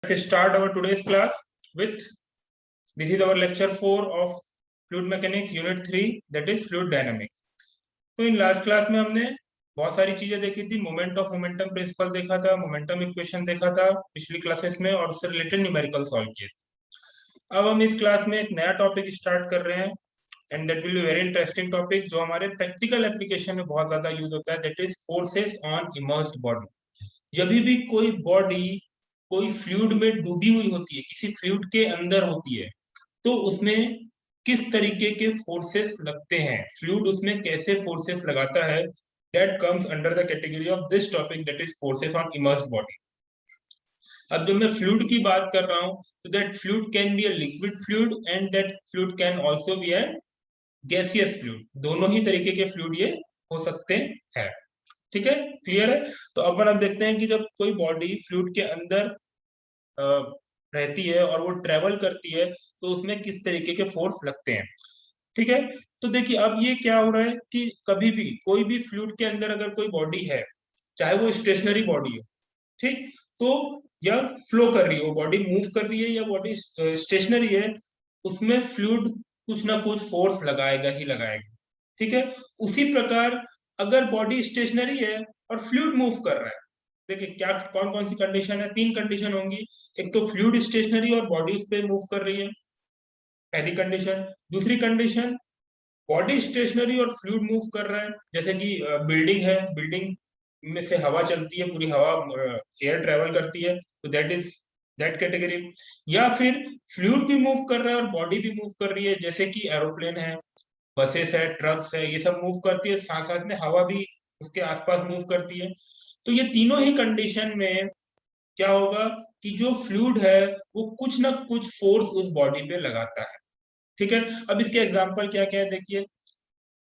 Let's start our today's class with this is our lecture 4 of fluid mechanics unit 3 that is fluid dynamics. तो in last class में हमने बहुत सारी चीजें देखी थी। मोमेंट ऑफ मोमेंटम प्रिंसिपल देखा था, मोमेंटम इक्वेशन देखा था पिछली क्लासेस में और उससे रिलेटेड न्यूमेरिकल सॉल्व किए थे। अब हम इस क्लास में एक नया टॉपिक स्टार्ट कर रहे हैं and that will be very interesting topic जो हमारे प्रैक्टिकल एप्लीकेशन में बहुत ज्यादा यूज होता है, that is forces on immersed body. जब भी कोई बॉडी कोई फ्लूइड में डूबी हुई होती है, किसी फ्लूइड के अंदर होती है, तो उसमें किस तरीके के फोर्सेस लगते हैं, फ्लूइड उसमें कैसे फोर्सेस लगाता है, that comes under the category of this topic that is forces on immersed body. अब जब मैं फ्लूइड की बात कर रहा हूं तो that fluid can be a liquid fluid and that fluid can also be a gaseous fluid. दोनों ही तरीके के फ्लूइड ये हो सकते हैं। ठीक है, क्लियर है। तो अपन अब देखते हैं कि जब कोई बॉडी फ्लूइड के अंदर रहती है और वो ट्रेवल करती है तो उसमें किस तरीके के फोर्स लगते हैं। ठीक है, तो देखिए अब ये क्या हो रहा है कि कभी भी कोई भी फ्लूइड के अंदर अगर कोई बॉडी है, चाहे वो स्टेशनरी बॉडी हो, ठीक, तो या फ्लो कर रही है, वो बॉडी मूव कर रही है या बॉडी स्टेशनरी है, उसमें फ्लूइड कुछ ना कुछ फोर्स लगाएगा ही लगाएगा। ठीक है, उसी प्रकार अगर बॉडी स्टेशनरी है और फ्लूइड मूव कर रहा है, देखिए क्या कौन कौन सी कंडीशन है, तीन कंडीशन होंगी। एक तो फ्लूइड स्टेशनरी और बॉडी उस पे मूव कर रही है, पहली कंडीशन। दूसरी कंडीशन, बॉडी स्टेशनरी और फ्लूइड मूव कर रहा है, जैसे कि बिल्डिंग है, बिल्डिंग में से हवा चलती है, पूरी हवा एयर ट्रेवल करती है, तो दैट इज दैट कैटेगरी। या फिर फ्लूइड भी मूव कर रहा है और बॉडी भी मूव कर रही है, जैसे कि एरोप्लेन है, बसेस है, ट्रक्स है, ये सब मूव करती है, साथ साथ में हवा भी उसके आसपास मूव करती है। तो ये तीनों ही कंडीशन में क्या होगा कि जो फ्लूइड है वो कुछ ना कुछ फोर्स उस बॉडी पे लगाता है। ठीक है, अब इसके एग्जांपल क्या क्या है देखिए।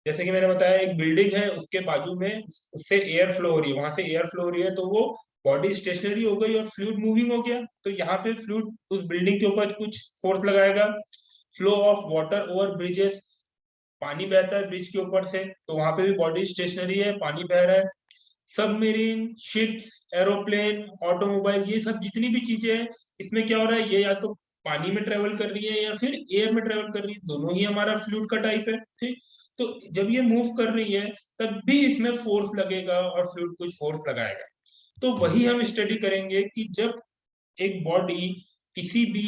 जैसे कि मैंने बताया, एक बिल्डिंग है, उसके बाजू में उससे एयर फ्लो हो रही है, वहां से एयर फ्लो हो रही है, तो वो बॉडी स्टेशनरी हो गई और फ्लूइड मूविंग हो गया, तो यहाँ पे फ्लूइड उस बिल्डिंग के ऊपर कुछ फोर्स लगाएगा। Flow of water over bridges, पानी बहता है ब्रिज के ऊपर से, तो वहां पे भी बॉडी स्टेशनरी है, पानी बह रहा है। सबमरीन, शिप्स, एरोप्लेन, ऑटोमोबाइल, ये सब जितनी भी चीजें हैं, इसमें क्या हो रहा है, ये या तो पानी में ट्रेवल कर रही है या फिर एयर में ट्रेवल कर रही है, दोनों ही हमारा फ्लूइड का टाइप है। ठीक, तो जब ये मूव कर रही है तब भी इसमें फोर्स लगेगा और फ्लूइड कुछ फोर्स लगाएगा। तो वही हम स्टडी करेंगे कि जब एक बॉडी किसी भी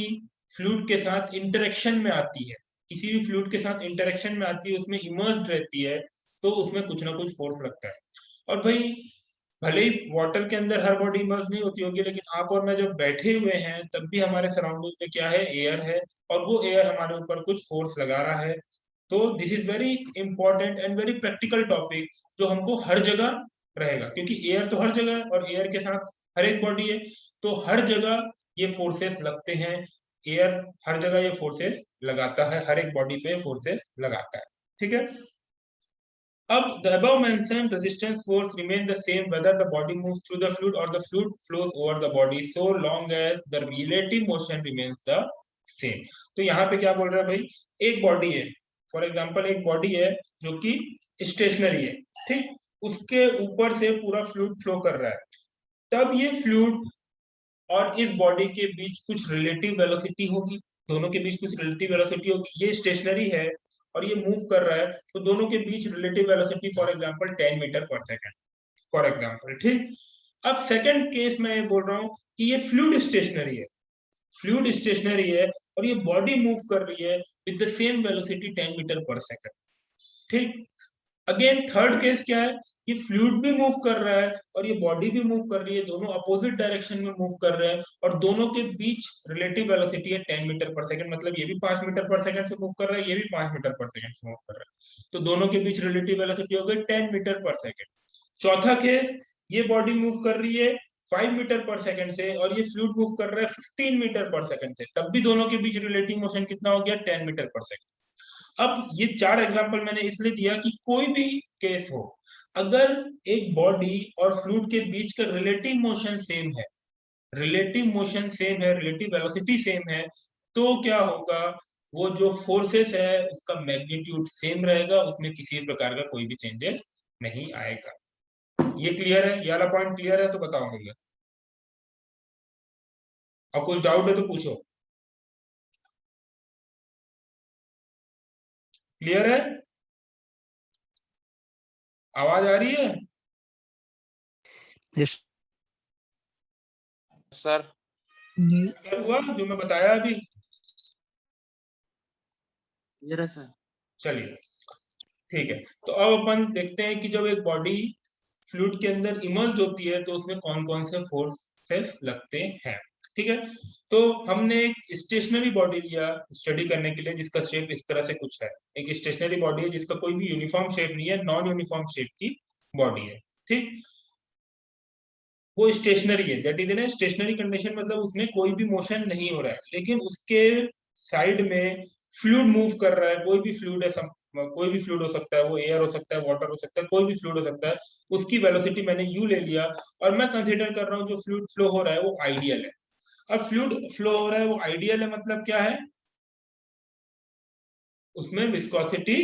फ्लूइड के साथ इंटरेक्शन में आती है, किसी भी फ्लूइड के साथ इंटरेक्शन में आती है, उसमें इमर्स्ड रहती है, तो उसमें कुछ ना कुछ फोर्स लगता है। और भाई भले ही वाटर के अंदर हर बॉडी इमर्ज नहीं होती होगी, लेकिन आप और मैं जब बैठे हुए हैं तब भी हमारे सराउंडिंग में क्या है, एयर है, और वो एयर हमारे ऊपर कुछ फोर्स लगा रहा है। तो this is very important and very practical topic जो हमको हर जगह रहेगा, क्योंकि एयर तो हर जगह है और एयर के साथ हर एक बॉडी है, तो हर जगह ये फोर्सेस लगते हैं। एयर हर जगह ये फोर्सेस लगाता है, हर एक बॉडी पे फोर्सेस लगाता है। ठीक है, अब the above mentioned resistance force remain the same whether the body moves through the fluid or the fluid flows over the body so long as the relative motion remains the same। तो यहाँ पे क्या बोल रहा है भाई, एक body है, फॉर एग्जांपल एक बॉडी है जो कि स्टेशनरी है, ठीक, उसके ऊपर से पूरा फ्लूइड फ्लो कर रहा है, तब ये फ्लूइड और इस बॉडी के बीच कुछ रिलेटिव वेलोसिटी होगी, दोनों के बीच कुछ रिलेटिव वेलोसिटी होगी। ये स्टेशनरी है और ये मूव कर रहा है, तो दोनों के बीच relative velocity for example 10 meter पर सेकंड फॉर एग्जांपल। ठीक, अब सेकंड केस में ये बोल रहा हूं कि ये फ्लूइड स्टेशनरी है, फ्लूइड स्टेशनरी है और ये बॉडी मूव कर रही है with the same velocity 10 meter पर सेकंड। ठीक, अगेन थर्ड केस क्या है, ये फ्लूइड भी मूव कर रहा है और ये बॉडी भी मूव कर रही है, दोनों अपोजिट डायरेक्शन में मूव कर रहे हैं और दोनों के बीच रिलेटिव वेलोसिटी है 10 मीटर पर सेकंड, मतलब ये भी 5 मीटर पर सेकंड से मूव कर रहा है, ये भी 5 मीटर पर सेकंड से मूव कर रहा है, तो दोनों के बीच रिलेटिव वेलोसिटी हो गई 10 मीटर पर सेकंड। चौथा केस, ये बॉडी मूव कर रही है 5 मीटर पर सेकंड से और ये फ्लूइड मूव कर रहा है 15 मीटर पर सेकंड से, तब भी दोनों के बीच रिलेटिव मोशन कितना हो गया, 10 मीटर पर सेकंड। अब ये चार एग्जांपल मैंने इसलिए दिया कि कोई भी केस हो, अगर एक बॉडी और फ्लूइड के बीच का रिलेटिव मोशन सेम है, रिलेटिव मोशन सेम है, रिलेटिव वेलोसिटी सेम है, तो क्या होगा, वो जो फोर्सेस है उसका मैग्नीट्यूड सेम रहेगा, उसमें किसी प्रकार का कोई भी चेंजेस नहीं आएगा। ये क्लियर है, ये वाला पॉइंट क्लियर है, तो बताओ मुझे। और कुछ डाउट है तो पूछो। क्लियर है? आवाज आ रही है? Yes sir. क्या हुआ जो मैं बताया अभी? सर चलिए ठीक है, तो अब अपन देखते हैं कि जब एक बॉडी फ्लूइड के अंदर इमर्ज होती है तो उसमें कौन कौन से फोर्सेस लगते हैं। ठीक है, तो हमने एक स्टेशनरी बॉडी लिया स्टडी करने के लिए जिसका शेप इस तरह से कुछ है। एक स्टेशनरी बॉडी है जिसका कोई भी यूनिफॉर्म शेप नहीं है, नॉन यूनिफॉर्म शेप की बॉडी है। ठीक, वो स्टेशनरी है, that is in stationary condition, मतलब उसमें कोई भी मोशन नहीं हो रहा है, लेकिन उसके साइड में फ्लूइड मूव कर रहा है। कोई भी फ्लूइड है, कोई भी फ्लूइड हो सकता है, वो एयर हो सकता है, वाटर हो सकता है, कोई भी फ्लूइड हो सकता है। उसकी वेलोसिटी मैंने यू ले लिया और मैं कंसीडर कर रहा हूँ जो फ्लूइड फ्लो हो रहा है वो आइडियल है। अब फ्लूइड फ्लो हो रहा है वो आइडियल है, मतलब क्या है, उसमें विस्कोसिटी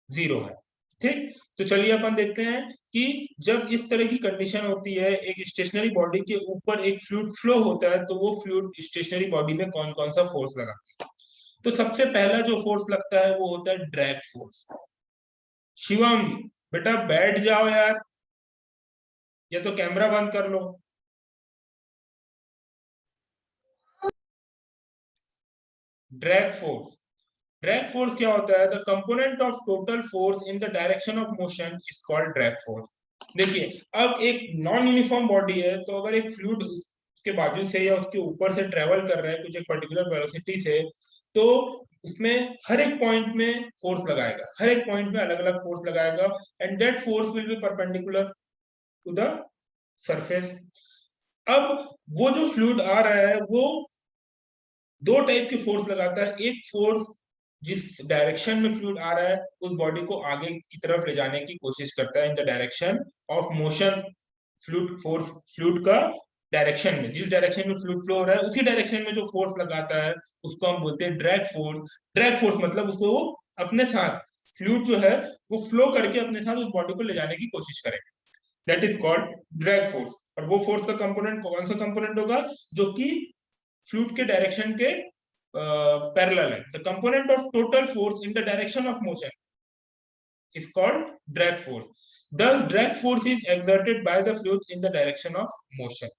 0 है। ठीक, तो चलिए अपन देखते हैं कि जब इस तरह की कंडीशन होती है, एक स्टेशनरी बॉडी के ऊपर एक फ्लूइड फ्लो होता है, तो वो फ्लूइड स्टेशनरी बॉडी में कौन कौन सा फोर्स लगाता है। तो सबसे पहला जो फोर्स लगता है वो होता है ड्रैग फोर्स। शिवम बेटा बैठ जाओ यार, या तो कैमरा बंद कर लो। ड्रैग फोर्स, ड्रैग फोर्स क्या होता है? The component of total force in the direction of motion is called drag force. देखिए, अब एक नॉन यूनिफॉर्म बॉडी है, तो अगर एक फ्लूइड उसके बाजू से या उसके ऊपर से ट्रेवल कर रहा है कुछ एक पर्टिकुलर वेलोसिटी से, तो उसमें हर एक पॉइंट में फोर्स लगाएगा, हर एक पॉइंट में अलग अलग फोर्स लगाएगा, and that force will be perpendicular to the surface. अब वो जो फ्लूइड आ रहा है वो दो टाइप के फोर्स लगाता है। एक फोर्स जिस डायरेक्शन में फ्लूइड आ रहा है उस बॉडी को आगे की तरफ ले जाने की कोशिश करता है इन the direction of motion. Fluid force, fluid का डायरेक्शन में, जिस डायरेक्शन में फ्लूइड फ्लो हो रहा है उसी डायरेक्शन में जो फोर्स लगाता है उसको हम बोलते हैं ड्रैग फोर्स। ड्रैग फोर्स मतलब उसको वो अपने साथ, फ्लूइड जो है वो फ्लो करके अपने साथ उस बॉडी को ले जाने की कोशिश करेगा, that is called drag force. और वो फोर्स का कंपोनेंट कौन सा कंपोनेंट होगा? जो कि फ्लूइड के डायरेक्शन के पैरेलल है। The component of total force in the direction of motion is called drag force. Thus drag force is exerted by the fluid in the direction of motion.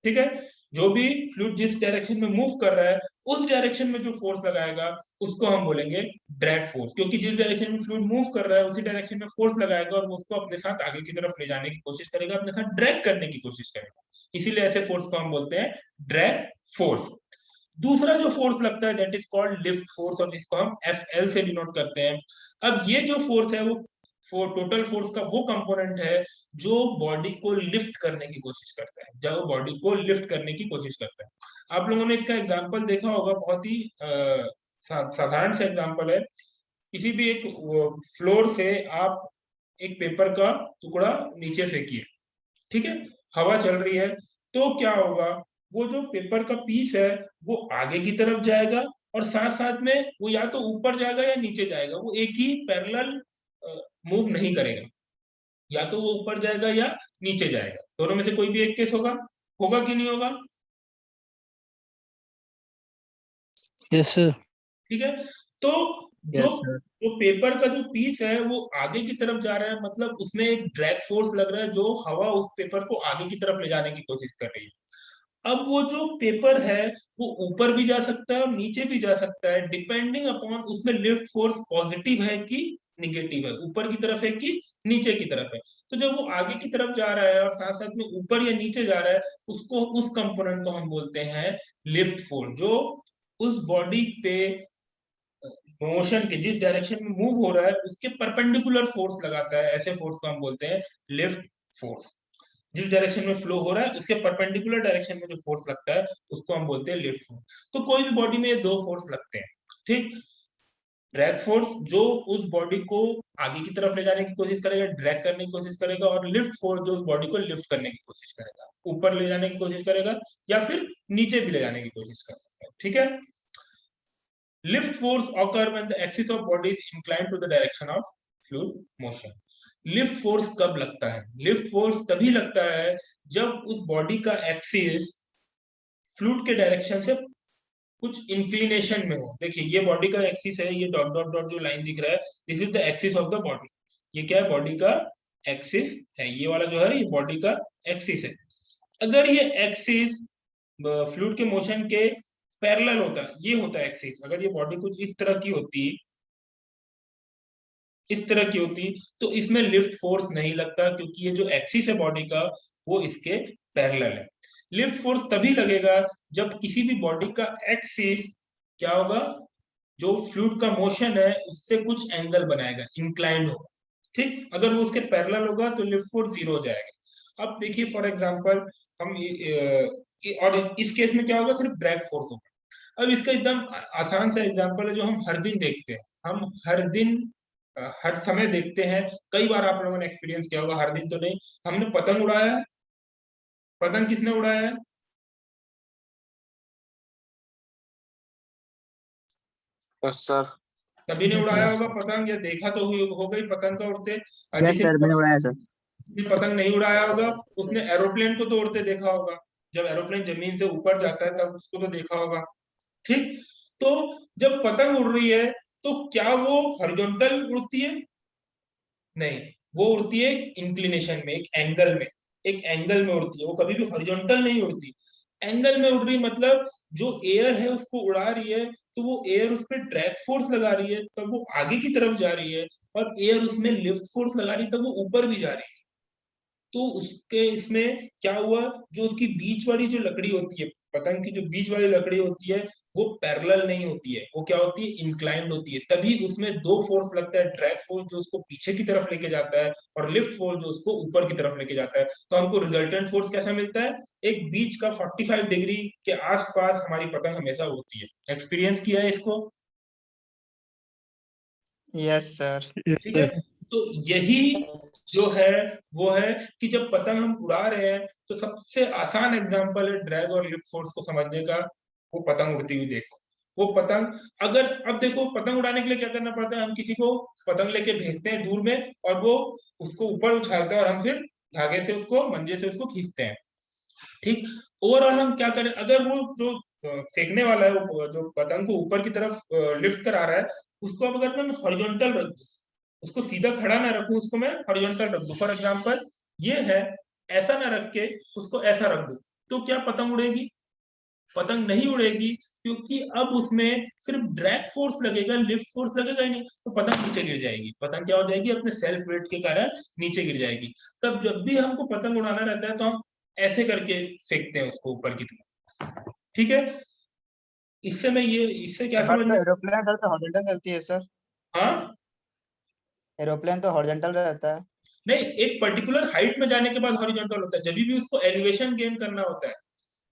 ठीक है, जो भी फ्लूइड जिस direction में move कर रहा है उस डायरेक्शन में जो फोर्स लगाएगा उसको हम बोलेंगे ड्रैग फोर्स, क्योंकि जिस डायरेक्शन में फ्लूइड मूव कर रहा है उसी डायरेक्शन में फोर्स लगाएगा और उसको अपने साथ आगे की तरफ ले जाने की कोशिश करेगा, अपने साथ ड्रैग करने की कोशिश करेगा, इसीलिए ऐसे फोर्स को हम बोलते हैं ड्रैग फोर्स। दूसरा जो फोर्स लगता है that is called lift force, और इसको हम एफ एल से डिनोट करते हैं। अब ये जो फोर्स है वो टोटल फोर्स का वो कंपोनेंट है जो बॉडी को लिफ्ट करने की कोशिश करता है, जब वो बॉडी को लिफ्ट करने की कोशिश करता है। आप लोगों ने इसका एग्जांपल देखा होगा, बहुत ही साधारण सा एग्जांपल है। किसी भी एक फ्लोर से आप एक पेपर का टुकड़ा नीचे फेंकिए, ठीक है, हवा चल रही है, तो क्या होगा, वो जो पेपर का पीस है वो आगे की तरफ जाएगा और साथ साथ में वो या तो ऊपर जाएगा या नीचे जाएगा, वो एक ही पैरेलल मूव नहीं करेगा, या तो वो ऊपर जाएगा या नीचे जाएगा, दोनों में से कोई भी एक केस होगा। होगा कि नहीं होगा? Yes sir. ठीक है, तो जो यस सर। जो पेपर का जो पीस है वो आगे की तरफ जा रहा है, मतलब उसमें एक ड्रैग फोर्स लग रहा है जो हवा उस पेपर को आगे की तरफ ले जाने की कोशिश कर रही है। अब वो जो पेपर है वो ऊपर भी जा सकता है और नीचे भी जा सकता है, डिपेंडिंग अपॉन उसमें लिफ्ट फोर्स पॉजिटिव है कि निगेटिव है, ऊपर की तरफ है कि नीचे की तरफ है। तो जब वो आगे की तरफ जा रहा है और साथ साथ में ऊपर या नीचे जा रहा है, उसको, उस कंपोनेंट को हम बोलते हैं लिफ्ट फोर्स, जो उस बॉडी पे मोशन के जिस डायरेक्शन में मूव हो रहा है उसके परपेंडिकुलर फोर्स लगाता है, ऐसे फोर्स को हम बोलते हैं लिफ्ट फोर्स। जिस डायरेक्शन में फ्लो हो रहा है उसके परपेंडिकुलर डायरेक्शन में जो फोर्स लगता है उसको हम बोलते हैं लिफ्ट फोर्स। तो कोई भी बॉडी में ये दो फोर्स लगते हैं, ठीक। ड्रैग फोर्स जो उस बॉडी को आगे की तरफ ले जाने की कोशिश करेगा, ड्रैग करने की कोशिश करेगा, और लिफ्ट फोर्स जो उस बॉडी को लिफ्ट करने की कोशिश करेगा, ऊपर ले जाने की कोशिश करेगा या फिर नीचे भी ले जाने की कोशिश कर सकता है, ठीक है। Lift force occur when the axis of body is inclined to the direction of fluid motion. Lift force कब लगता है? लिफ्ट फोर्स तभी लगता है जब उस बॉडी का एक्सिस फ्लूइड के डायरेक्शन से कुछ इंक्लिनेशन में हो। देखिए ये बॉडी का एक्सिस है, ये डॉट डॉट डॉट जो लाइन दिख रहा है, this is the axis of the body. ये क्या है? बॉडी का एक्सिस है, ये वाला जो है ये बॉडी का एक्सिस है। अगर ये एक्सिस फ्लूइड के मोशन के पैरेलल होता, ये होता है एक्सिस, अगर ये बॉडी कुछ इस तरह की होती, इस तरह की होती, तो इसमें लिफ्ट फोर्स नहीं लगता, क्योंकि ये जो एक्सिस है बॉडी का वो इसके पैरेलल है। लिफ्ट फोर्स तभी लगेगा जब किसी भी बॉडी का एक्सिस क्या होगा, जो फ्लूइड का मोशन है उससे कुछ एंगल बनाएगा, इंक्लाइंड होगा। ठीक, अगर वो उसके पैरेलल होगा तो लिफ्ट फोर्स जीरो हो जाएगा। अब देखिए फॉर एग्जांपल हम और इस केस में क्या होगा, सिर्फ ड्रैग फोर्स होगा। अब इसका एकदम आसान सा एग्जांपल है जो हम हर दिन देखते हैं, हम हर दिन हर समय देखते हैं, कई बार आप लोगों ने एक्सपीरियंस किया होगा, हर दिन तो नहीं, हमने पतंग उड़ाया है। पतंग किसने उड़ाया है? Yes sir. सभी ने उड़ाया होगा पतंग, या देखा तो होगा ही पतंग का उड़ते। और यस सर, मैंने उड़ाया सर। जिसने पतंग नहीं उड़ाया होगा उसने एरोप्लेन को तो उड़ते देखा होगा, जब एरोप्लेन जमीन से ऊपर जाता है तब उसको तो देखा होगा। ठीक, तो जब पतंग उड़ रही है तो क्या वो हॉरिजॉन्टल उड़ती है? नहीं, वो उड़ती है एक इंक्लिनेशन में, एक एंगल में, एक एंगल में उड़ती है, वो कभी भी हॉरिजॉन्टल नहीं उड़ती। एंगल में उड़ रही मतलब जो एयर है उसको उड़ा रही है, तो वो एयर उस पर ड्रैग फोर्स लगा रही है तब वो आगे की तरफ जा रही है, और एयर उसमें लिफ्ट फोर्स लगा रही है तब वो ऊपर भी जा रही है। तो उसके इसमें क्या हुआ, जो उसकी बीच वाली जो लकड़ी होती है, पतंग की जो बीच वाली लकड़ी होती है, वो पैरेलल नहीं होती है, वो क्या होती है, इंक्लाइंड होती है। तभी उसमें दो फोर्स लगता है, ड्रैग फोर्स जो उसको पीछे की तरफ लेके जाता है, और लिफ्ट फोर्स जो उसको ऊपर की तरफ लेके जाता है। तो हमको रिजल्टेंट फोर्स कैसा मिलता है? एक बीच का 45 डिग्री के आसपास हमारी पतंग हमेशा उड़ती है। एक्सपीरियंस किया है इसको? Yes sir. यस ठीक है, सर। तो यही जो है वो है कि जब पतंग हम उड़ा रहे हैं तो सबसे आसान एग्जांपल है ड्रैग और लिफ्ट फोर्स को समझने का, वो पतंग उड़ती हुई देखो। वो पतंग, अगर अब देखो पतंग उड़ाने के लिए क्या करना पड़ता है, हम किसी को पतंग लेके भेजते हैं दूर में, और वो उसको ऊपर उछालता है और हम फिर धागे से उसको, मंजे से उसको खींचते हैं। ठीक, ओवरऑल हम क्या करें, अगर वो जो फेंकने वाला है, वो जो पतंग को ऊपर की तरफ लिफ्ट करा रहा है, उसको अब अगर मैं हॉरिजॉन्टल रख दूं, उसको सीधा खड़ा ना रखूं, उसको मैं हॉरिजॉन्टल रख दूं, फॉर एग्जांपल ये है, ऐसा ना रख के उसको ऐसा रख दूं, तो क्या पतंग उड़ेगी? पतंग नहीं उड़ेगी, क्योंकि अब उसमें सिर्फ ड्रैग फोर्स लगेगा, लिफ्ट फोर्स लगेगा ही नहीं, तो पतंग नीचे गिर जाएगी। पतंग क्या हो जाएगी? अपने सेल्फ वेट के कारण नीचे गिर जाएगी। तब जब भी हमको पतंग उड़ाना रहता है तो हम ऐसे करके फेंकते हैं उसको ऊपर की तरफ। ठीक है, इससे मैं ये, इससे क्या समझ बट में, एरोप्लेन सर तो हॉरिजॉन्टल चलती है सर। हाँ एरोप्लेन तो हॉरिजॉन्टल रहता है। नहीं, एक पर्टिकुलर हाइट में जाने के बाद हॉरिजॉन्टल होता है, जब भी उसको एलिवेशन गेन करना होता है,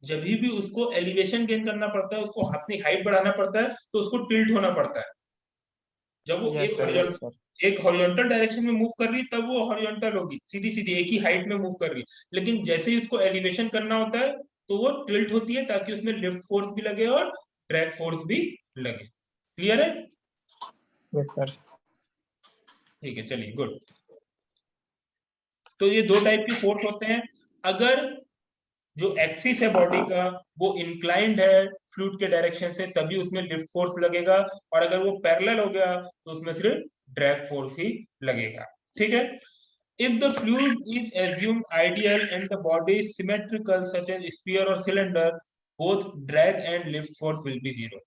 जब भी उसको एलिवेशन गेन करना पड़ता है, उसको अपनी हाइट बढ़ाना पड़ता है, तो उसको टिल्ट होना पड़ता है। जब वो यस सर, यस सर। एक हॉरिजॉन्टल डायरेक्शन में मूव कर रही है तब वो हॉरिजॉन्टल होगी, सीधी सीधी एक ही हाइट में मूव कर रही है। लेकिन जैसे ही उसको एलिवेशन करना होता है तो वो टिल्ट होती है, ताकि उसमें लिफ्ट फोर्स भी लगे और ड्रैग फोर्स भी लगे। क्लियर है? Yes sir. ठीक है, चलिए गुड। तो ये दो टाइप के फोर्स होते हैं। अगर जो एक्सिस है बॉडी का वो इंक्लाइंड है फ्लूइड के डायरेक्शन से, तभी उसमें लिफ्ट फोर्स लगेगा, और अगर वो पैरेलल हो गया तो उसमें सिर्फ ड्रैग फोर्स ही लगेगा। ठीक है, if the fluid is assumed ideal and the body is symmetrical such as sphere or cylinder, both drag and lift force will be zero.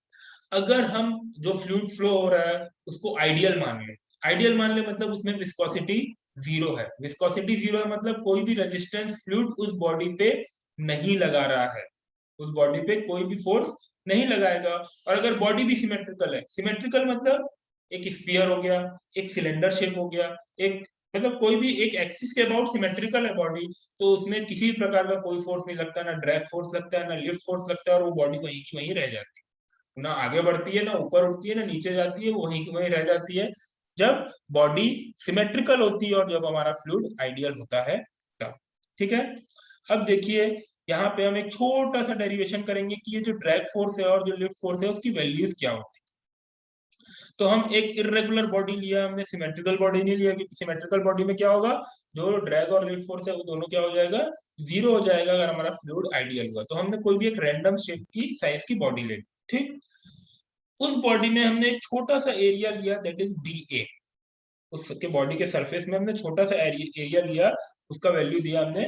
अगर हम जो फ्लूइड फ्लो हो रहा है उसको आइडियल मान ले, आइडियल मान ले मतलब उसमें विस्कोसिटी जीरो है। विस्कोसिटी जीरो है मतलब कोई भी रेजिस्टेंस फ्लूइड उस बॉडी पे नहीं लगा रहा है, उस बॉडी पे कोई भी फोर्स नहीं लगाएगा। और अगर बॉडी भी सिमेट्रिकल है, सिमेट्रिकल मतलब एक स्फीयर हो गया, एक सिलेंडर शेप हो गया, एक मतलब कोई भी एक एक्सिस के अबाउट सिमेट्रिकल है बॉडी, तो उसमें किसी प्रकार का कोई फोर्स नहीं लगता, ना ड्रैग फोर्स लगता है, ना लिफ्ट फोर्स लगता है, और वो बॉडी वहीं की वहीं रह जाती है, ना आगे बढ़ती है, ना ऊपर उठती है, ना नीचे जाती है, वो वहीं की वहीं रह जाती है, जब बॉडी सिमेट्रिकल होती है और जब हमारा फ्लूइड आइडियल होता है तब। ठीक है, अब देखिए यहाँ पे हम एक छोटा सा डेरिवेशन करेंगे कि ये जो ड्रैग फोर्स है और जो लिफ्ट फोर्स है उसकी वैल्यूज क्या होती है। तो हम एक इर्रेगुलर बॉडी लिया हमने, सिमेट्रिकल बॉडी नहीं लिया, क्योंकि सिमेट्रिकल बॉडी में क्या होगा, जो ड्रैग और लिफ्ट फोर्स है वो दोनों क्या हो जाएगा, 0 हो जाएगा अगर हमारा फ्लूइड आइडियल हुआ। तो हमने कोई भी एक रैंडम शेप की साइज की बॉडी ले ली, ठीक। उस बॉडी में हमने एक छोटा सा एरिया लिया, दैट इज DA। उसके बॉडी के सरफेस में हमने छोटा सा एरिया लिया, उसका वैल्यू दिया हमने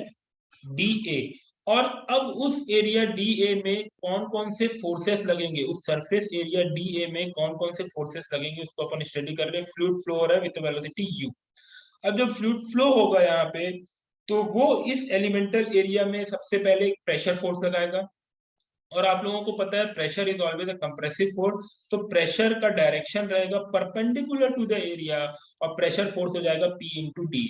DA। और अब उस एरिया DA में कौन कौन से फोर्सेस लगेंगे, उस सरफेस एरिया DA में कौन कौन से फोर्सेस लगेंगे, उसको अपन स्टडी कर रहे हैं। फ्लूइड फ्लो हो रहा है विद वेलोसिटी u। अब जब फ्लूइड फ्लो होगा यहाँ पे, तो वो इस एलिमेंटल एरिया में सबसे पहले एक प्रेशर फोर्स लगाएगा। और आप लोगों को पता है pressure is always a compressive force, तो प्रेशर का डायरेक्शन रहेगा परपेंडिकुलर टू द एरिया, और प्रेशर फोर्स हो जाएगा P into D,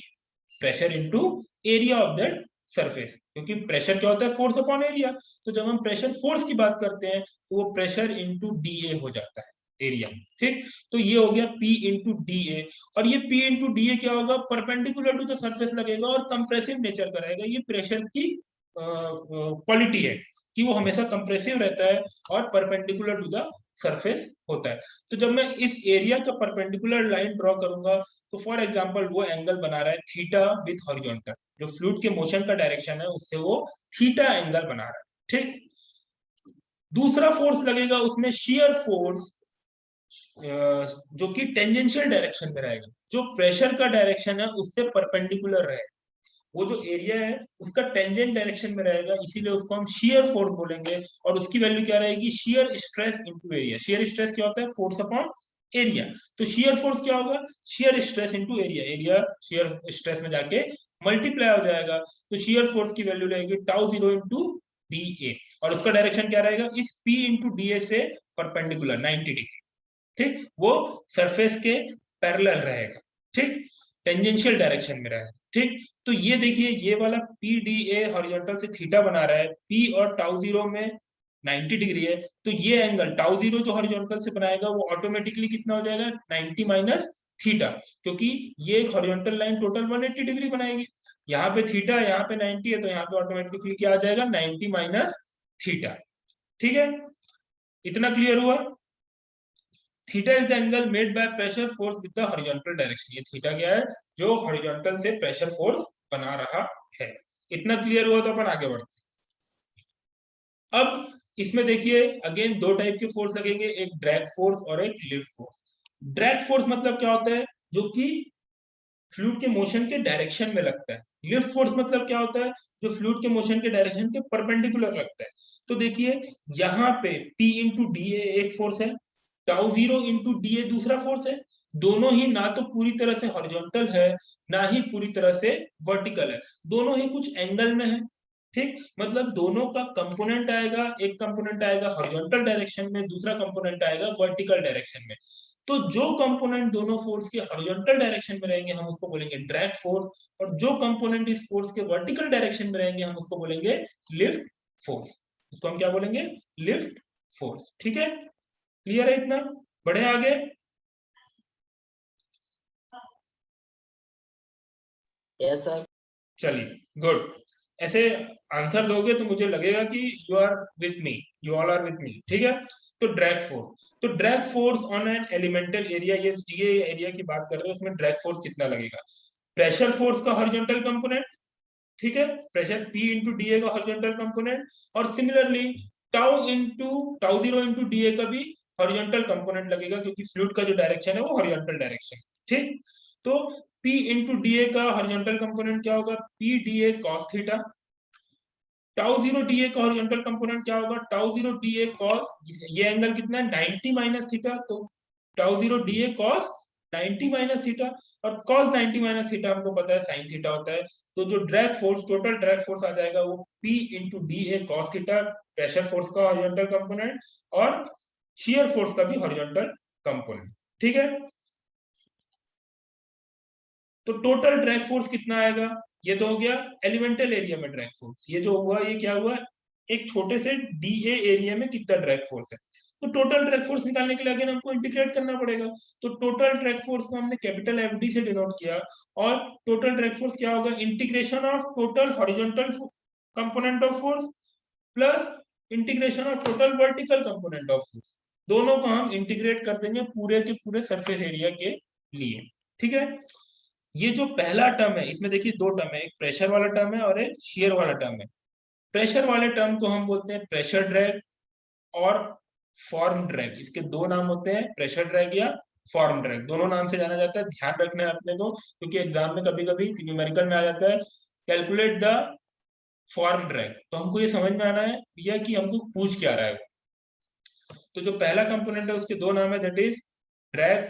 pressure into area of that surface. क्योंकि प्रेशर क्या होता है, फोर्स अपॉन एरिया। तो जब हम प्रेशर फोर्स की बात करते हैं तो वो प्रेशर इंटू DA हो जाता है, एरिया, ठीक। तो ये हो गया P इंटू DA। और ये P इंटू DA क्या होगा, परपेंडिकुलर टू द सरफेस लगेगा और कंप्रेसिव नेचर का रहेगा। ये प्रेशर की क्वालिटी है कि वो हमेशा कंप्रेसिव रहता है और परपेंडिकुलर टू द सरफेस होता है। तो जब मैं इस एरिया का परपेंडिकुलर लाइन ड्रॉ करूंगा, तो फॉर एग्जांपल वो एंगल बना रहा है थीटा विद हॉरिजॉन्टल, जो फ्लूइड के मोशन का डायरेक्शन है उससे वो थीटा एंगल बना रहा है, ठीक। दूसरा फोर्स लगेगा उसमें शियर फोर्स, जो कि टेंजेंशियल डायरेक्शन में रहेगा, जो प्रेशर का डायरेक्शन है उससे परपेंडिकुलर रहेगा। वो जो एरिया है उसका टेंजेंट डायरेक्शन में रहेगा, इसीलिए उसको हम शियर फोर्स बोलेंगे। और उसकी वैल्यू क्या रहेगी, shear stress into area. Shear stress क्या होता है, फोर्स अपॉन एरिया। तो शियर फोर्स क्या होगा, shear stress into area, area shear stress में जाके मल्टीप्लाई हो जाएगा। तो शियर फोर्स की वैल्यू रहेगी टाउ 0 इंटू DA, और उसका डायरेक्शन क्या रहेगा, इस P इंटू DA से परपेंडिकुलर 90 डिग्री, ठीक। वो सरफेस के पैरेलल रहेगा, ठीक, टेंजेंशियल डायरेक्शन में रहेगा, ठीक। तो ये देखिए ये वाला PDA हॉरिजॉन्टल से थीटा बना रहा है, P और टाउ 0 में 90 डिग्री है। तो ये एंगल टाउ 0 जो हॉरिजॉन्टल से बनाएगा वो ऑटोमेटिकली कितना हो जाएगा, 90 माइनस थीटा, क्योंकि ये एक हॉरिजॉन्टल लाइन टोटल 180 डिग्री बनाएगी। यहाँ पे थीटा, यहाँ पे 90 है, तो यहाँ पे ऑटोमेटिकली क्या आ जाएगा, 90 माइनस थीटा, ठीक है। इतना क्लियर हुआ। Theta is the angle made by pressure force with the horizontal direction. ये थीटा क्या है, जो हॉरिजॉन्टल से प्रेशर फोर्स बना रहा है। इतना क्लियर हुआ तो अपन आगे बढ़ते हैं। अब इसमें देखिए अगेन दो टाइप के फोर्स लगेंगे, एक ड्रैग फोर्स और एक लिफ्ट फोर्स। ड्रैग फोर्स मतलब क्या होता है, जो कि फ्लूइड के मोशन के डायरेक्शन में लगता है। लिफ्ट फोर्स मतलब क्या होता है, जो फ्लूइड के मोशन के डायरेक्शन के परपेंडिकुलर लगता है। तो देखिए यहाँ पे P इंटू DA एक फोर्स है, टाउ 0 इंटू DA दूसरा फोर्स है। दोनों ही ना तो पूरी तरह से हॉरिजॉन्टल है, ना ही पूरी तरह से वर्टिकल है, दोनों ही कुछ एंगल में है, ठीक। मतलब दोनों का कंपोनेंट आएगा, एक कंपोनेंट आएगा हॉरिजॉन्टल डायरेक्शन में, दूसरा कंपोनेंट आएगा वर्टिकल डायरेक्शन में। तो जो कंपोनेंट दोनों फोर्स के हॉरिजॉन्टल डायरेक्शन में रहेंगे हम उसको बोलेंगे ड्रैग फोर्स, और जो कंपोनेंट इस फोर्स के वर्टिकल डायरेक्शन में रहेंगे हम उसको बोलेंगे लिफ्ट फोर्स। उसको हम क्या बोलेंगे, लिफ्ट फोर्स, ठीक है। क्लियर है इतना, बढ़े आगे। Yes sir. चलिए गुड। ऐसे आंसर दोगे तो मुझे लगेगा कि you are with me, you all are with me, ठीक है। तो ड्रैग फोर्स, तो drag force on an elemental area, ये DA एरिया की बात कर रहे हैं, उसमें ड्रैग फोर्स कितना लगेगा, प्रेशर फोर्स का हॉरिजॉन्टल कंपोनेंट, ठीक है, प्रेशर P इंटू DA का हॉरिजॉन्टल कंपोनेंट, और सिमिलरली टाउ 0 इंटू DA का भी हॉरिजॉन्टल कंपोनेंट लगेगा, क्योंकि फ्लूइड का जो डायरेक्शन है वो हॉरिजॉन्टल डायरेक्शन, ठीक। तो P इंटू DA का हॉरिजॉन्टल कंपोनेंट क्या होगा, PDA cos theta. Tau 0 DA का हॉरिजॉन्टल कंपोनेंट क्या होगा, टाउ 0 DA cos, ये एंगल कितना है 90 माइनस थीटा, तो tau 0 DA cos 90 minus theta, और cos 90 माइनस थीटा हमको पता है sin थीटा होता है। तो जो drag force, total drag force आ जाएगा वो P into DA cos theta, pressure force का हॉरिजॉन्टल कंपोनेंट, और शियर फोर्स का भी हॉरिजॉन्टल कंपोनेंट, ठीक है। तो टोटल ड्रैग फोर्स कितना आएगा, ये तो हो गया एलिमेंटल एरिया में ड्रैग फोर्स। ये जो हुआ ये क्या हुआ, एक छोटे से DA एरिया में कितना ड्रैग फोर्स है। तो टोटल ड्रैग फोर्स निकालने के लिए अगेन हमको इंटीग्रेट करना पड़ेगा। तो टोटल ड्रैग फोर्स को हमने कैपिटल FD से डिनोट किया, और टोटल ड्रैग फोर्स क्या होगा, integration of total horizontal component of force plus integration of total vertical component of force. दोनों को हम इंटीग्रेट कर देंगे पूरे के पूरे सरफेस एरिया के लिए। ठीक है, ये जो पहला टर्म है इसमें देखिए दो टर्म है, एक प्रेशर वाला टर्म है और एक शियर वाला टर्म है। प्रेशर वाले टर्म को हम बोलते हैं प्रेशर ड्रैग और फॉर्म ड्रैग। इसके दो नाम होते हैं, प्रेशर ड्रैग या फॉर्म ड्रैग, दोनों नाम से जाना जाता है। ध्यान रखना है अपने को, क्योंकि एग्जाम में कभी कभी न्यूमेरिकल में आ जाता है कैलकुलेट द फॉर्म ड्रैग, तो हमको ये समझ में आना है भैया कि हमको पूछ क्या रहा है। तो जो पहला कंपोनेंट है उसके दो नाम है, that is drag,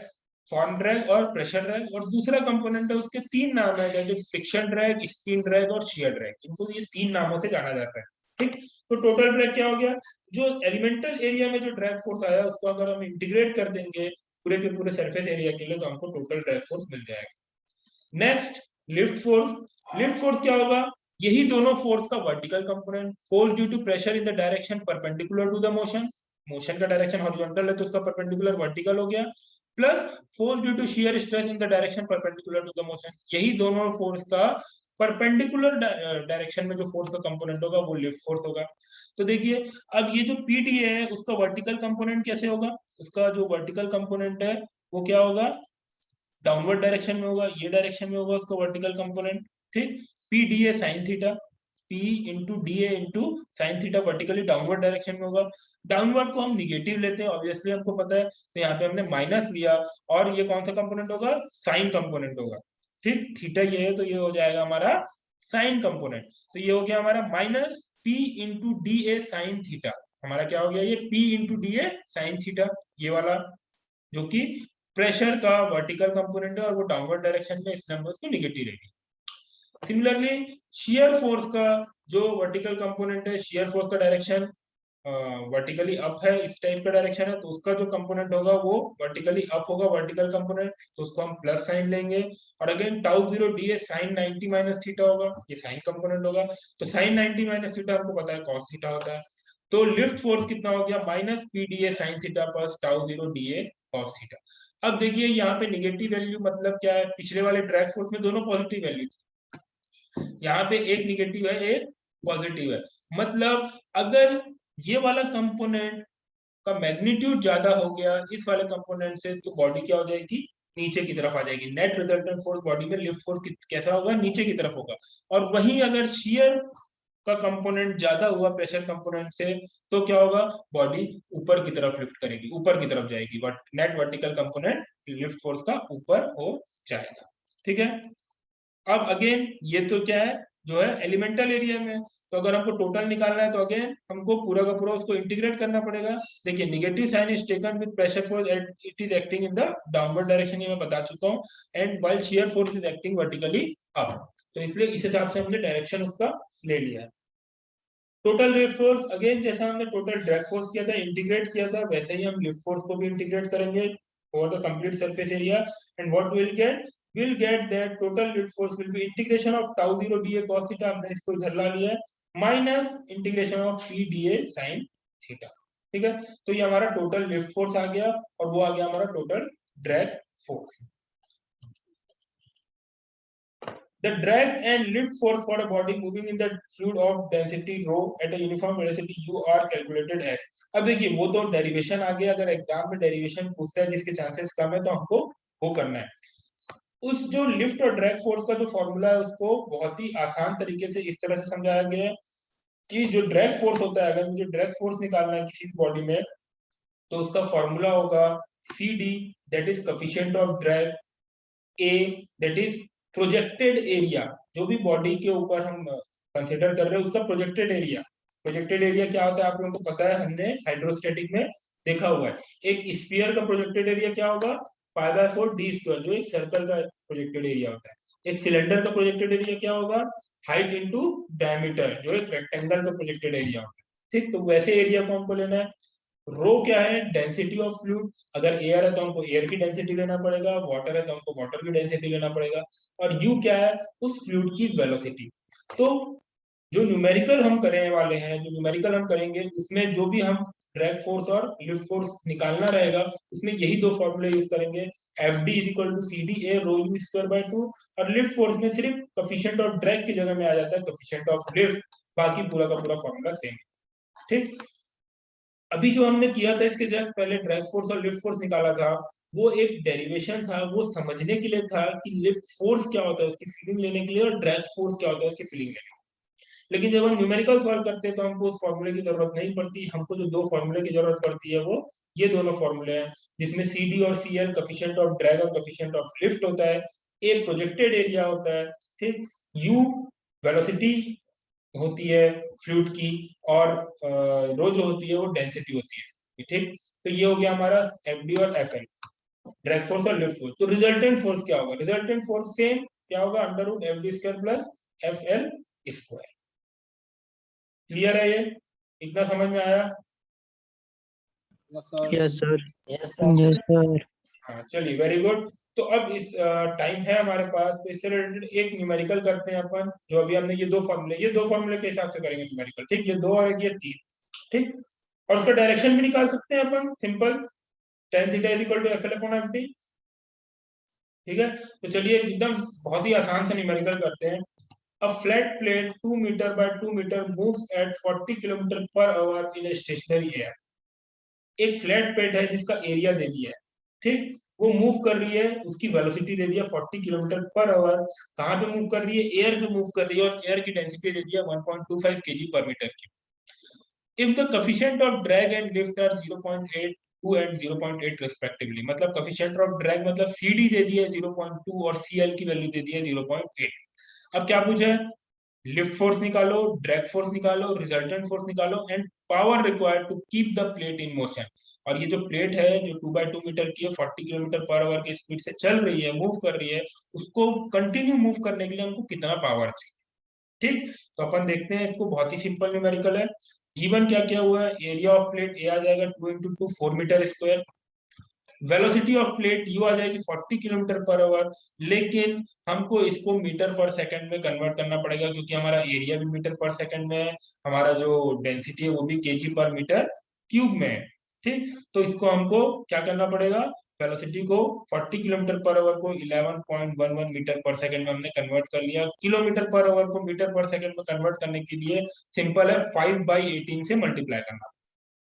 form drag और प्रेशर ड्रैग। और दूसरा कंपोनेंट है उसके तीन नाम है, that is friction drag, spin drag और शियर ड्रैग। इनको ये तीन नामों से जाना जाता है। ठीक, तो टोटल ड्रैग क्या हो गया, जो एलिमेंटल एरिया में जो ड्रैग फोर्स आया उसको अगर हम इंटीग्रेट कर देंगे पूरे के पूरे सरफेस एरिया के लिए तो हमको टोटल ड्रैग फोर्स मिल जाएगा। Next lift force. Lift force क्या होगा, यही दोनों फोर्स का vertical component, force due to pressure in the direction perpendicular to the motion, motion का डायरेक्शन हॉरिजॉन्टल है तो उसका परपेंडिकुलर वर्टिकल हो गया, plus force due to shear stress in the direction perpendicular to the motion, यही दोनों force का perpendicular direction में जो फोर्स का कंपोनेंट होगा वो लिफ्ट फोर्स होगा। तो देखिए अब ये जो पीडीए है उसका वर्टिकल कंपोनेंट कैसे होगा, उसका जो वर्टिकल कंपोनेंट है वो क्या होगा, डाउनवर्ड डायरेक्शन में होगा, ये डायरेक्शन में होगा उसका वर्टिकल कंपोनेंट। ठीक, P D A sine theta, P into D A into sine theta vertically downward direction में होगा। डाउनवर्ड को हम निगेटिव लेते हैं, ऑब्वियसली हमको पता है, तो यहाँ पे हमने माइनस लिया और ये कौन सा कंपोनेंट होगा, साइन कंपोनेंट होगा। ठीक, थीटा ये है तो ये हो जाएगा हमारा साइन कंपोनेंट, तो ये हो गया हमारा minus P into D A sine theta. हमारा क्या हो गया, ये P into D A sine theta, ये वाला जो कि प्रेशर का वर्टिकल कंपोनेंट है और वो डाउनवर्ड डायरेक्शन में, इसलिए हमने उसको निगेटिव ले लिया। सिमिलरली शियर फोर्स का जो वर्टिकल कंपोनेंट है, शियर फोर्स का डायरेक्शन वर्टिकली अप है, इस टाइप का डायरेक्शन है, तो उसका जो कंपोनेंट होगा वो वर्टिकली अप होगा वर्टिकल कंपोनेंट, तो उसको हम प्लस साइन लेंगे। और again tau zero D A sine 90 minus theta होगा, ये साइन कंपोनेंट होगा, तो साइन 90 माइनस थीटा हमको पता है कॉस थीटा होता है। तो लिफ्ट फोर्स कितना हो गया, minus P D A sine theta plus tau zero D A cos theta. अब देखिए यहाँ पे निगेटिव वैल्यू मतलब क्या है, पिछले वाले ड्रैग फोर्स में दोनों पॉजिटिव वैल्यू थी, यहाँ पे एक निगेटिव है एक पॉजिटिव है, मतलब अगर ये वाला कंपोनेंट का मैग्नीट्यूड ज्यादा हो गया इस वाले कंपोनेंट से तो बॉडी क्या हो जाएगी, नीचे की तरफ आ जाएगी। नेट रिजल्टेंट फोर्स बॉडी में लिफ्ट फोर्स कैसा होगा, नीचे की तरफ होगा। और वहीं अगर शियर का कंपोनेंट ज्यादा हुआ प्रेशर कंपोनेंट से तो क्या होगा, बॉडी ऊपर की तरफ लिफ्ट करेगी, ऊपर की तरफ जाएगी, but net vertical component lift force का ऊपर हो जाएगा। ठीक है, अब अगेन ये तो क्या है, जो है एलिमेंटल एरिया में, तो अगर हमको टोटल निकालना है तो अगेन हमको पूरा का पूरा उसको इंटीग्रेट करना पड़ेगा। देखिए negative sign is taken with pressure force it is acting in the downward direction, ये मैं बता चुका हूँ, and while shear force is acting vertically up, तो इसलिए इस हिसाब से हमने डायरेक्शन उसका ले लिया है। टोटल लिफ्ट फोर्स, अगेन जैसा हमने टोटल ड्रैग फोर्स किया था, इंटीग्रेट किया था, वैसे ही हम लिफ्ट फोर्स को भी इंटीग्रेट करेंगे over the complete surface area, and what will get, we'll get that total lift force will be integration of tau 0 dA cos theta, हमने इसको इधर ला लिया है, minus integration of p dA sin theta. ठीक है, तो ये हमारा टोटल लिफ्ट फोर्स आ गया और वो आ गया हमारा total drag force. The drag and lift force for a body moving in the fluid of density rho at a uniform velocity u are calculated as। अब देखिए वो तो डेरिवेशन आ गया, अगर एग्जाम में डेरिवेशन पूछता है जिसके चांसेस कम है तो हमको वो करना है। उस जो लिफ्ट और ड्रैग फोर्स का जो फॉर्मूला है उसको बहुत ही आसान तरीके से इस तरह से समझाया गया है कि जो ड्रैग फोर्स होता है, अगर मुझे ड्रैग फोर्स निकालना है किसी बॉडी में तो उसका फॉर्मूला होगा C D, that is coefficient of drag, A that is projected area, जो भी बॉडी के ऊपर हम कंसीडर कर रहे हैं उसका प्रोजेक्टेड एरिया। प्रोजेक्टेड एरिया क्या होता है आप लोगों को पता है, हमने हाइड्रोस्टैटिक में देखा हुआ है। एक स्फीयर का प्रोजेक्टेड एरिया क्या होगा, पाई बाय 4 डी स्क्वायर, जो एक सर्कल का प्रोजेक्टेड एरिया होता है। एक सिलेंडर का प्रोजेक्टेड एरिया क्या होगा, हाइट इनटू डायमीटर, जो एक रेक्टेंगल का प्रोजेक्टेड एरिया होता है। ठीक, तो वैसे एरिया को हमको लेना है। रो क्या है, डेंसिटी ऑफ फ्लूइड, अगर एयर है तो हमको एयर की डेंसिटी लेना पड़ेगा, वाटर है तो हमको वाटर की डेंसिटी लेना पड़ेगा, और यू क्या है, उस फ्लूइड की वेलोसिटी। तो जो न्यूमेरिकल हम करने वाले हैं, जो न्यूमेरिकल हम करेंगे उसमें जो भी हम ड्रैग फोर्स और लिफ्ट फोर्स निकालना रहेगा उसमें यही दो फॉर्मूले यूज करेंगे, F D is equal to C D A rho U square by 2, और लिफ्ट फोर्स में सिर्फ कोफिशिएंट ऑफ ड्रैग की जगह में आ जाता है कोफिशिएंट ऑफ लिफ्ट, बाकी पूरा का पूरा फॉर्मूला सेम। ठीक, अभी जो हमने किया था इसके जस्ट पहले ड्रैग फोर्स और लिफ्ट फोर्स निकाला था, वो एक डेरिवेशन था, वो समझने के लिए था कि लिफ्ट फोर्स क्या होता है उसकी फीलिंग लेने के लिए, और ड्रैग फोर्स क्या होता है उसकी फीलिंग लेने के लिए। लेकिन जब हम न्यूमेरिकल सॉल्व करते हैं तो हमको उस फॉर्मूले की जरूरत नहीं पड़ती, हमको जो दो फॉर्मूले की जरूरत पड़ती है वो ये दोनों फॉर्मूले हैं, जिसमें CD और CL कोएफिशिएंट ऑफ ड्रैग और कोएफिशिएंट ऑफ लिफ्ट होता है, ए प्रोजेक्टेड एरिया होता है, ठीक, U वेलोसिटी होती है फ्लूइड की, और रो जो होती है वो डेंसिटी होती है, ठीक। तो ये हो गया हमारा FD और FL, ड्रैग फोर्स और लिफ्ट फोर्स। तो रिजल्टेंट फोर्स क्या होगा? रिजल्टेंट फोर्स सेम क्या होगा? Under root FD square plus FL square. Clear है? ये इतना समझ में आया? Yes sir. Yes, sir. Yes sir. हाँ चलिए, वेरी गुड। तो अब इस टाइम है हमारे पास, तो इससे रिलेटेड एक न्यूमेरिकल करते हैं अपन, जो अभी हमने ये दो फॉर्मूले के हिसाब से करेंगे न्यूमेरिकल, ठीक। ये दो और एक ये तीन, ठीक। और उसका डायरेक्शन भी निकाल सकते हैं अपन, simple, tan theta is equal to FL upon FD, ठीक है। तो चलिए एकदम बहुत ही आसान से न्यूमेरिकल करते हैं। A flat plate 2 meter by 2 meter moves at 40 kilometer per hour in stationary air. एक फ्लैट प्लेट है जिसका एरिया दे दिया है, ठीक, वो मूव कर रही है, उसकी वेलोसिटी दे दिया 40 किलोमीटर पर आवर। कहाँ पे मूव कर रही है? एयर पे मूव कर रही है, और एयर की डेंसिटी दे दिया 1.25 kg पर मीटर की। If the coefficient of drag and lift are 0.8, 2 and 0.8 respectively, मतलब coefficient of drag मतलब CD दे दिया है 0.2 और CL की वैल्यू दे दी है 0.8। अब क्या पूछा है? लिफ्ट फोर्स निकालो, ड्रैग फोर्स निकालो, रिजल्टेंट फोर्स निकालो, and power required to keep the plate in motion. और ये जो प्लेट है जो 2/2 मीटर की है, 40 किलोमीटर पर आवर की स्पीड से चल रही है, मूव कर रही है, उसको कंटिन्यू मूव करने के लिए हमको कितना पावर चाहिए, ठीक। तो अपन देखते हैं इसको, बहुत ही सिंपल न्यूमेरिकल है। गिवन क्या क्या हुआ है? एरिया ऑफ प्लेट ए आ जाएगा 2 × 2 4 meter square, velocity of plate U आ जाएगी 40 किलोमीटर पर आवर, लेकिन हमको इसको मीटर पर सेकंड में कन्वर्ट करना पड़ेगा, क्योंकि हमारा एरिया भी मीटर पर सेकंड में है, हमारा जो डेंसिटी है वो भी kg पर मीटर क्यूब में है, ठीक। तो इसको हमको क्या करना पड़ेगा? वेलोसिटी को 40 किलोमीटर पर आवर को 11.11 मीटर पर सेकंड में हमने कन्वर्ट कर लिया, किलोमीटर पर आवर को मीटर पर सेकंड में कन्वर्ट करने के लिए सिंपल है, 5/18 से मल्टीप्लाई करना।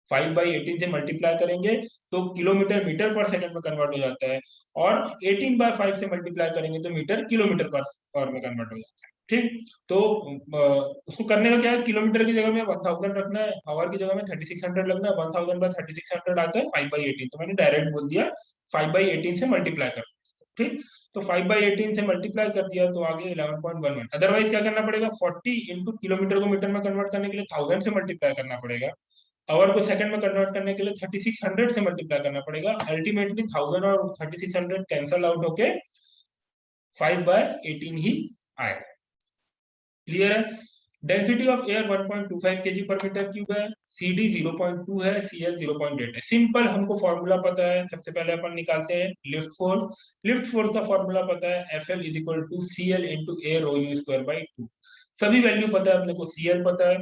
5/18 से मल्टीप्लाई करेंगे तो किलोमीटर मीटर पर सेकंड में कन्वर्ट हो जाता है, और 18/5 से मल्टीप्लाई करेंगे तो मीटर किलोमीटर पर आवर में कन्वर्ट हो जाता है, ठीक। तो उसको करने का क्या है? किलोमीटर की जगह में 1000 रखना है, आवर की जगह में 3600 लगना है, 1000/3600 आता है 5/18, तो मैंने डायरेक्ट बोल दिया 5/18 से मल्टीप्लाई कर, ठीक। तो 5/18 से मल्टीप्लाई कर दिया तो आगे 11.11। अदरवाइज क्या करना पड़ेगा? 40 इंटू किलोमीटर को मीटर में कन्वर्ट करने के लिए 1000 से मल्टीप्लाई करना पड़ेगा, आवर को सेकंड में कन्वर्ट करने के लिए 3600 से मल्टीप्लाई करना पड़ेगा। अल्टीमेटली 1000 और 3600 कैंसल आउट होके 5/18 ही आएगा। क्लियर है? डेंसिटी ऑफ एयर 1.25 kg पर मीटर क्यूब है, CD 0.2 है, CL 0.8 है। सिंपल, हमको फॉर्मूला पता है, सबसे पहले अपन निकालते हैं लिफ्ट फोर्स। लिफ्ट फोर्स का फॉर्मूला पता है, FL is equal to CL into A rho U square by 2। सभी वैल्यू पता है अपने को, CL पता है,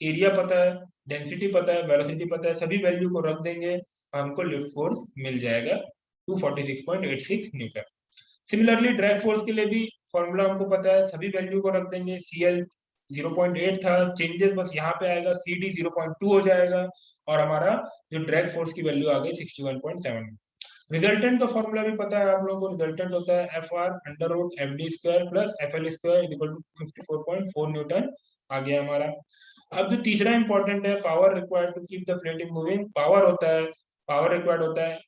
एरिया पता है, डेंसिटी पता है, वेलोसिटी पता है, सभी वैल्यू को रख देंगे, हमको लिफ्ट फोर्स मिल जाएगा 246.86 न्यूटन। सिमिलरली ड्रैग फोर्स के लिए भी फॉर्मूला हमको पता है, सभी वैल्यू को रख देंगे, CL 0.8 था, चेंजेस बस यहाँ पे आएगा, CD 0.2 हो जाएगा, और हमारा जो ड्रैग फोर्स की वैल्यू आ गई 61.7। रिजल्टेंट का फॉर्मूला भी पता है आप लोगों को, रिजल्टेंट होता है FR under root FD square plus FL square is equal to 54.4 newton आ गया हमारा। अब जो तीसरा इंपॉर्टेंट है, power required to keep the plate in moving, power होता है, पावर रिक्वायर्ड होता है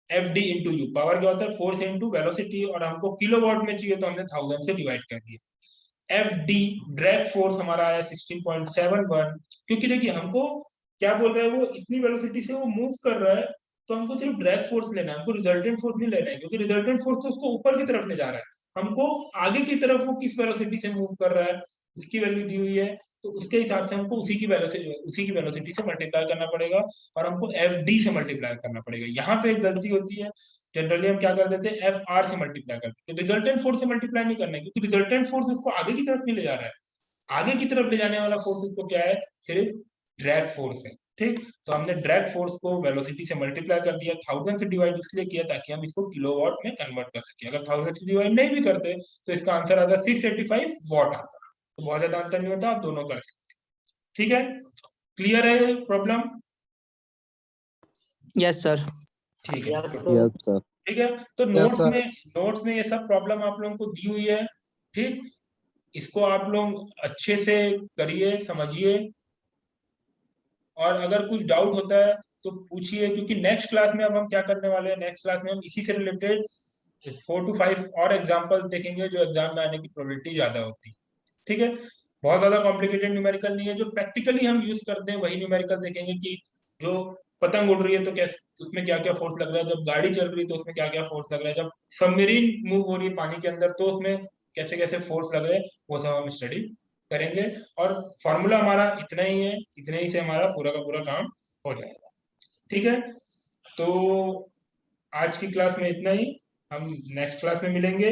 FD इंटू यू। पावर क्या होता है? फोर्स इंटू वेलोसिटी, और हमको किलोवाट में चाहिए तो हमने 1000 से डिवाइड कर दिया। FD ड्रैग फोर्स हमारा आया 16.71, क्योंकि देखिए हमको क्या बोल रहा है, वो इतनी वेलोसिटी से वो मूव कर रहा है, तो हमको सिर्फ ड्रैग फोर्स लेना है, हमको रिजल्टेंट फोर्स नहीं लेना है, क्योंकि रिजल्टेंट फोर्स तो उसको ऊपर की तरफ ले जा रहा है, हमको आगे की तरफ वो किस वेलोसिटी से मूव कर रहा है उसकी वैल्यू दी हुई है, तो उसके हिसाब से हमको उसी की वेलोसिटी से मल्टीप्लाई करना पड़ेगा, और हमको FD से मल्टीप्लाई करना पड़ेगा। यहाँ पे एक गलती होती है, जनरली हम क्या कर देते हैं, FR से मल्टीप्लाई करते हैं, रिजल्टेंट फोर्स से मल्टीप्लाई नहीं करना है, क्योंकि रिजल्टेंट फोर्स उसको आगे की तरफ नहीं ले जा रहा है, आगे की तरफ ले जाने वाला फोर्स उसको क्या है? सिर्फ ड्रैग फोर्स है, ठीक। तो हमने ड्रैग फोर्स को वेलोसिटी से मल्टीप्लाई कर दिया, 1000 से डिवाइड इसलिए किया ताकि हम इसको किलोवाट में कन्वर्ट कर सके। अगर 1000 से डिवाइड नहीं भी करते तो इसका आंसर आता 685 वॉट आता, तो बहुत ज्यादा अंतर नहीं होता, आप दोनों कर सकते, ठीक है। क्लियर है प्रॉब्लम? Yes sir. ठीक है, यस good. सर। सर। ठीक है, तो Yes, sir. नोट्स में ये सब प्रॉब्लम आप लोगों को दी हुई है। ठीक, इसको आप लोग अच्छे से करिए, समझिए, और अगर कुछ डाउट होता है तो पूछिए, क्योंकि नेक्स्ट क्लास में अब हम क्या करने वाले हैं, नेक्स्ट क्लास में हम इसी से रिलेटेड 4 to 5 और एग्जांपल्स देखेंगे जो एग्जाम में आने की प्रोबेबिलिटी ज्यादा होती है। ठीक है, बहुत ज्यादा कॉम्प्लिकेटेड न्यूमेरिकल नहीं है, जो प्रैक्टिकली हम यूज करते हैं वही न्यूमेरिकल देखेंगे, कि जो पतंग उड़ रही है तो कैसे उसमें क्या क्या फोर्स लग रहा है, जब गाड़ी चल रही है तो उसमें क्या क्या फोर्स लग रहा है, जब सबमरीन मूव हो रही है पानी के अंदर तो उसमें कैसे कैसे फोर्स लग रहे हैं, वो सब हम स्टडी करेंगे। और फॉर्मूला हमारा इतना ही है, इतने ही से हमारा पूरा का पूरा काम हो जाएगा। ठीक है, तो आज की क्लास में इतना ही, हम नेक्स्ट क्लास में मिलेंगे।